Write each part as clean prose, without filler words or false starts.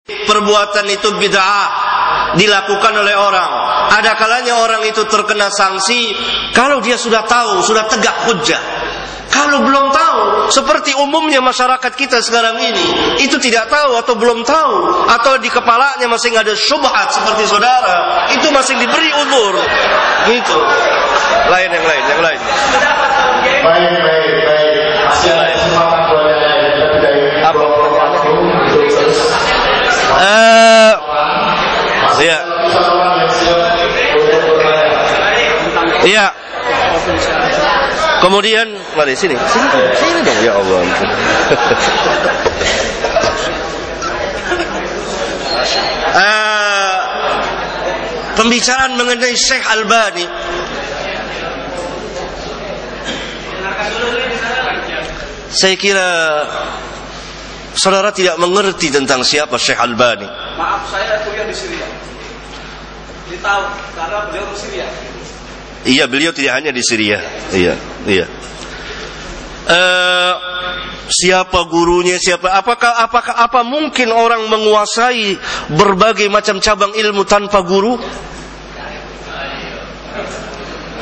perbuatan itu bid'ah dilakukan oleh orang. Ada kalanya orang itu terkena sanksi kalau dia sudah tahu, sudah tegak hujjah. Kalau belum tahu, seperti umumnya masyarakat kita sekarang ini, itu tidak tahu atau belum tahu, atau di kepalanya masih ada syubhat seperti saudara, itu masih diberi umur. Gitu. Yang lain. Baik. Iya. Kemudian, mari sini dong, ya Allah. Pembicaraan mengenai Syekh Albani. Saya kira saudara tidak mengerti tentang siapa Syekh Albani. Maaf, saya kuliah di Syria. Tahu karena beliau di Syria. Iya, beliau tidak hanya di Syria. Iya. Siapa gurunya? Apa mungkin orang menguasai berbagai macam cabang ilmu tanpa guru?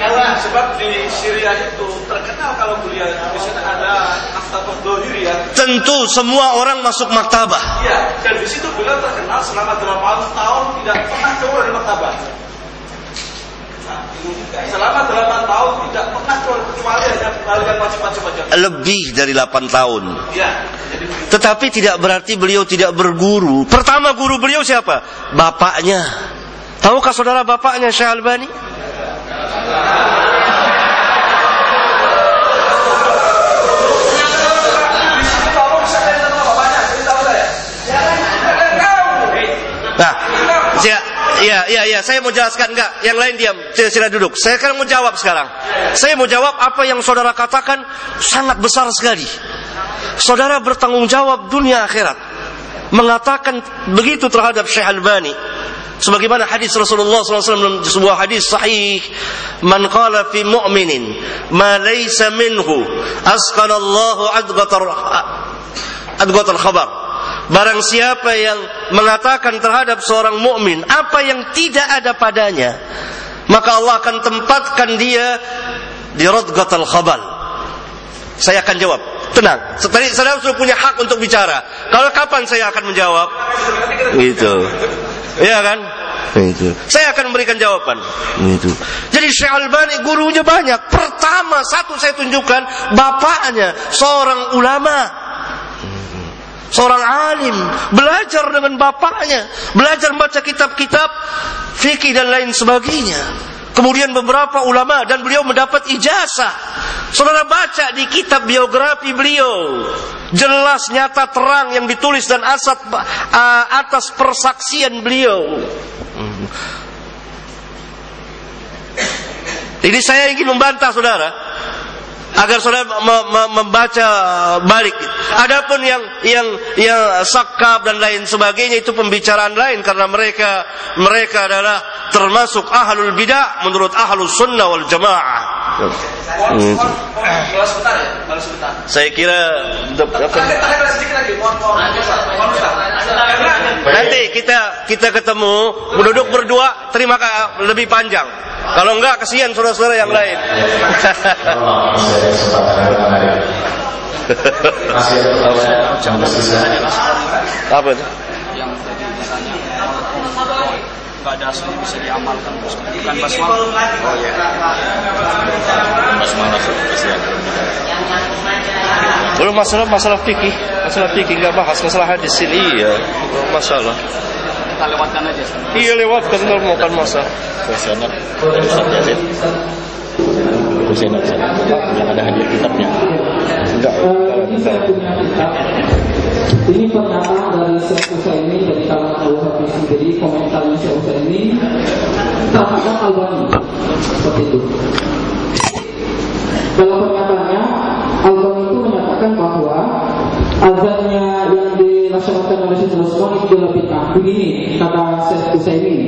Sebab di Syria itu terkenal kalau beliau di sana ada maktabah Dohiri ya. Tentu semua orang masuk maktabah. Iya, dan di situ beliau terkenal selama 8 tahun tidak pernah keluar dari maktabah. Selama 8 tahun tidak pernah keluar kecuali hanya mengalir wajib-wajib saja. Lebih dari 8 tahun. Iya. Tetapi tidak berarti beliau tidak berguru. Pertama guru beliau siapa? Bapaknya. Tahukah saudara bapaknya Syekh Albani? Nah, saya mau jelaskan enggak? Yang lain diam, sila duduk. Saya sekarang mau jawab sekarang. Saya mau jawab apa yang saudara katakan sangat besar sekali. Saudara bertanggung jawab dunia akhirat. Mengatakan begitu terhadap Syekh Albani. Sebagaimana hadis Rasulullah SAW, sebuah hadis sahih, man qala fi mu'minin ma laysa minhu asqalallahu adghatal khabar. Barang siapa yang mengatakan terhadap seorang mukmin apa yang tidak ada padanya, maka Allah akan tempatkan dia di radghatal khabal. Saya akan jawab. Tenang. Tadi saudara sudah punya hak untuk bicara. Kalau kapan saya akan menjawab? Gitu. Iya kan? Itu. Saya akan memberikan jawaban. Itu. Jadi Syekh Albani gurunya banyak. Pertama satu saya tunjukkan bapaknya seorang ulama. Seorang alim, belajar dengan bapaknya, belajar membaca kitab-kitab fikih dan lain sebagainya. Kemudian beberapa ulama dan beliau mendapat ijazah. Saudara baca di kitab biografi beliau, jelas nyata terang yang ditulis dan atas persaksian beliau. Ini saya ingin membantah saudara, agar saudara membaca balik. Adapun yang sakab dan lain sebagainya itu pembicaraan lain, karena mereka adalah termasuk ahlul bidah menurut ahlus sunnah wal jamaah. Saya kira nanti kita ketemu duduk berdua, terima kasih lebih panjang. Kalau enggak kasihan saudara-saudara yang lain. Apa itu? Yang tadi katanya nggak ada asli bisa diamalkan, bukan basmalah. Oh ya. Basmalah bisa. Belum masalah fikih nggak bahas masalah hadis ini ya. Masalah. Kita lewatkan aja. Iya lewatkan, kalau mau kan masalah. Kuesioner dari Ustaz Yazid. Kuesioner yang ada hadir kitabnya. Enggak. Ini pernyataan dari Syekh Utsaimin dari kalangan al-Habis. Jadi komentarnya Syekh Utsaimin terhadap Albani seperti itu. Dalam pernyataannya, Albani itu menyatakan bahwa azannya yang dilaksanakan oleh Syekh Utsaimin itu adalah bid'ah. Begini kata Syekh Utsaimin,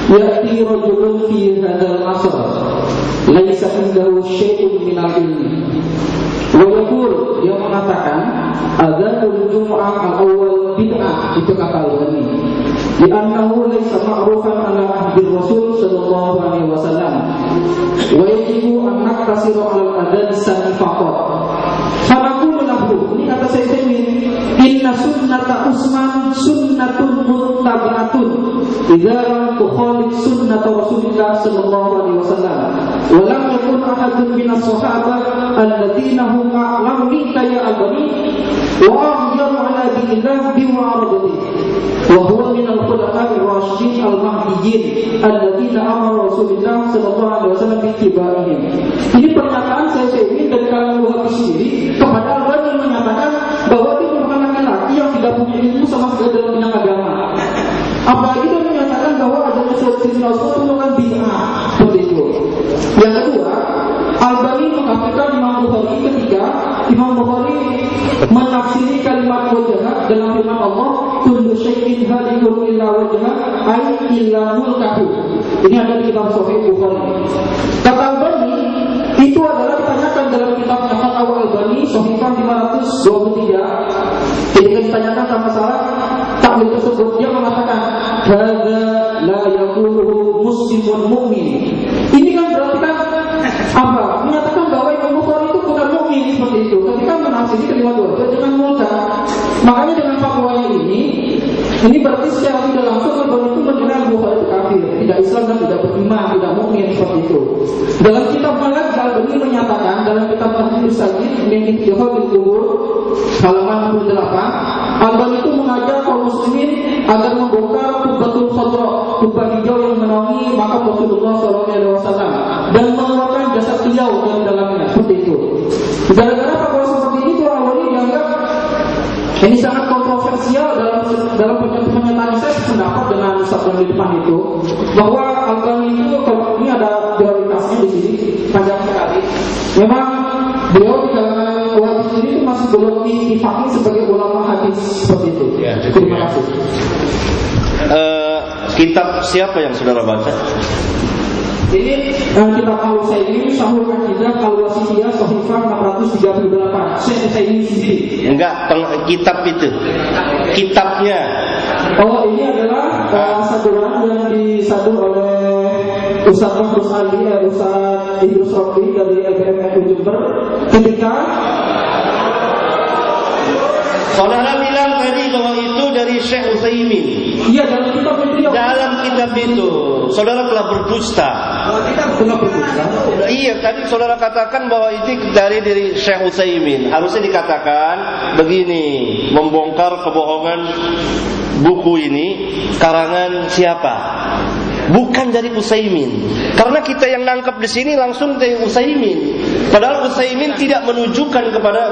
ya'ti rajulun fi hadzal asr laisa indahu syai'un min al-ilm. Wa yaqul, dia mengatakan azanul jumu'ah al-awwal bid'ah, itu kata Al-Albani. Li'annahu laysa ma'rufan ala ahdi Rasul sallallahu alaihi wasallam. Wa yajibu an naktasiru 'ala al-adhan sani faqat. Fanaqulu lahu, ini kata saya ini, inna sunnata Utsman sunnatun muttabi'atun idza lam tukhalif sunnata Rasulillah sallallahu alaihi wasallam. Wa lam yakun ahadun min as-sahabah alladziina hum a'lamu minka ya Albani wa ahyaru 'ala dinillah bi mu'aradatihi. Wa huwa min al-khulafa'i ar-rasyidin al-mahdiyyin alladziina amara Rasulullah sallallahu alaihi wasallam bi ittibaihim. Ini pernyataan saya ini dari kalangan Wahabi sendiri kepada Albani menyatakan bahwa dia merupakan laki-laki yang tidak punya ilmu sama sekali dalam bidang agama. Apalagi dia menyatakan bahwa adanya Sayyidina Utsman itu merupakan bid'ah, seperti itu. Yang kedua, Albani mengatakan Imam Bukhari ketika Imam Bukhari menafsiri kalimat wajah dalam firman Allah, kullu syai'in halikun illa wajhah ay illa mulkahu. Ini ada di kitab Sahih Bukhari. Kata Albani, itu adalah ditanyakan dalam kitabnya Fatwa Albani Sahifah 523. Ketika ditanyakan tentang masalah takwil tersebut, dia mengatakan hadza la yaquluhu muslimun mu'min. Ini kan berarti kan apa? Menyatakan bahwa Imam Bukhari itu bukan mukmin seperti itu. Ketika menafsiri kalimat wajah dengan mulka. Makanya dengan fatwanya ini berarti secara tidak langsung Albani itu mengenal Bukhari itu kafir, tidak Islam dan tidak beriman, tidak mukmin seperti itu. Dalam kitab Malak Albani menyatakan dalam kitab Tahrir Sajid min Ittihadil Qubur halaman 68, Albani itu mengajak kaum muslimin agar membongkar Qubbatul Khadra, kubah hijau yang menaungi makam Rasulullah SAW dan mengeluarkan jasad beliau dari dalamnya, seperti itu. Gara-gara fatwa seperti itu Albani dianggap ini sangat kontroversial dalam pernyataan saya sependapat dengan Ustaz yang di depan itu, bahwa Albani itu kalau ini ada prioritasnya di sini panjang sekali. Memang beliau di kalangan ulama sendiri itu masih belum difahami sebagai ulama hadis seperti itu. Ya, terima kasih. Kitab siapa yang saudara baca? Ini kitab Al-Utsaimin Syarhul Aqidah Al-Wasithiyah Sahifah 638. Syekh Utsaimin sendiri. Enggak, kitab itu. Kitabnya. Oh, ini adalah saduran yang disadur oleh Ustaz Mahfuz Ali, Ustaz Idrus Rofi dari LBMNU Jember. Ketika saudara bilang tadi bahwa itu dari Syekh Utsaimin. Iya, dalam kitab itu. Dalam kitab itu, saudara telah berdusta. Iya, tadi saudara katakan bahwa itu dari Syekh Utsaimin. Harusnya dikatakan begini, membongkar kebohongan buku ini karangan siapa? Bukan dari Utsaimin. Karena kita yang nangkap di sini langsung dari Utsaimin. Padahal Utsaimin tidak menunjukkan kepada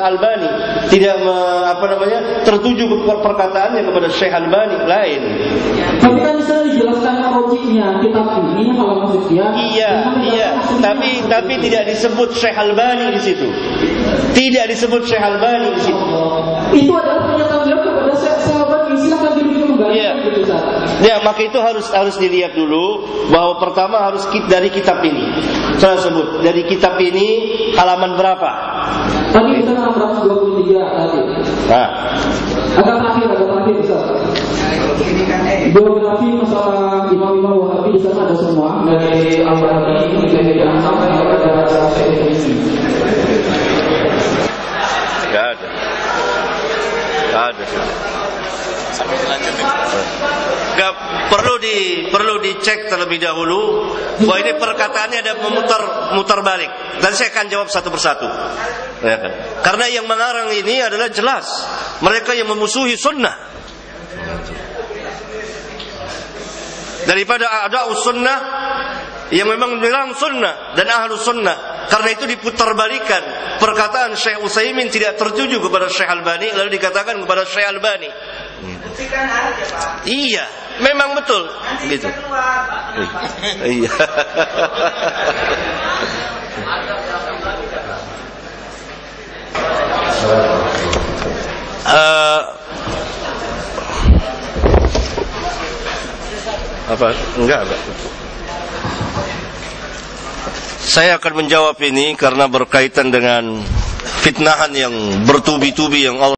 Albani, tidak tertuju perkataannya kepada Syekh Albani lain. Tapi kan bisa dijelaskan logiknya kitab ini kalau maksudnya. Iya. Tapi tidak disebut Syekh Albani di situ. Tidak disebut Syekh Albani di situ. Itu adalah pernyataan beliau kepada Syekh Albani. Silakan dirinya kembali. Iya. Ya, maka itu harus dilihat dulu bahwa pertama harus dari kitab ini. Saya sebut dari kitab ini halaman berapa? Tadi kita 623 tadi. Nah. Agak terakhir Ustaz. Biografi masalah imam-imam Wahabi di sana ada semua, dari Al-Baghdadi dari sampai kepada Syekh ini. Enggak ada. Sampai lanjutin. Enggak perlu dicek terlebih dahulu bahwa ini perkataannya ada memutar balik, dan saya akan jawab satu persatu. Ya kan? Karena yang mengarang ini adalah jelas mereka yang memusuhi sunnah. Daripada a'da'us sunnah yang memang menyerang sunnah dan ahlu sunnah. Karena itu diputarbalikkan. Perkataan Syekh Utsaimin tidak tertuju kepada Syekh Albani, lalu dikatakan kepada Syekh Albani. Iya, memang betul. Gitu. Iya. Apa? Enggak. Saya akan menjawab ini karena berkaitan dengan fitnahan yang bertubi-tubi yang Allah